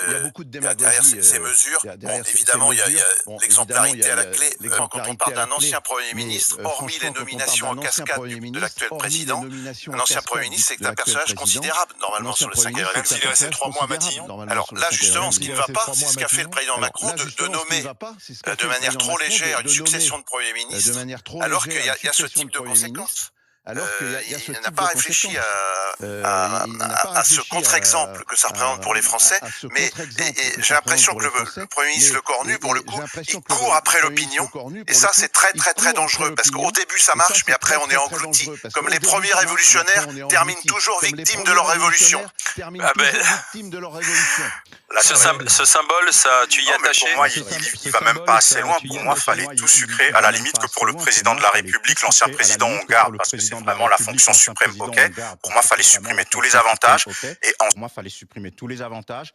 il y a beaucoup de derrière démagogie, ces mesures, bon, ces évidemment, il y mesures. a Bon, évidemment, l'exemplarité à la clé, quand on l'exemplarité parle à la d'un clé, ancien Premier mais ministre, hormis les franchement, quand on parle nominations en d'un ancien cascade Premier de ministre, l'actuel hormis les président, nominations un en ancien Premier cascade ministre, c'est de un l'actuel personnage président, considérable, un normalement, ancien sur les Premier 5 ministre, années Même c'est un s'il est resté personnage 3 mois, considérable, Matignon. normalement, Alors sur les là, 5 années justement, Même ce qui s'il ne est va resté pas, 3 c'est mois, ce qu'a fait le Matignon. président alors Macron là, de justement, ce qui ne nommer va pas, c'est ce qu'a fait de le manière président trop Macron légère une de nommer, succession de premiers de ministres, manière trop alors qu'il légère y une a, il y a ce succession de type de Premier ministre, conséquences. alors qu'il y a ce Il n'a type pas de réfléchi conséquences. Il n'a pas à ce réfléchi contre-exemple que ça représente pour les Français, à ce mais contre-exemple que j'ai ça représente l'impression pour que les le Français, Premier ministre mais Le Cornu, pour le j'ai coup, il l'impression que court le après Premier ministre l'opinion, Lecornu, et pour le ça coup, c'est très il très très court après dangereux, parce qu'au l'opinion, début ça et ça, marche, mais c'est après très, on est très, très englouti, dangereux, parce comme les qu'au début, premiers ça marche, mais après, révolutionnaires on est terminent englouti, toujours comme les victimes de premiers leur révolution. révolutionnaires terminent Ah ben, toujours victimes de leur révolution. Là, ça va être- ce symbole, ça, tu y es Non, mais pour attaché? moi, Ce il va même pas symbole, assez ça, loin. tu y Pour es moi, attaché? fallait tout sucrer. À la limite que pour le président de la République, l'ancien président on garde, parce que c'est vraiment la fonction suprême, ok. Pour moi, fallait supprimer tous les avantages. Et Pour moi, fallait supprimer tous les avantages.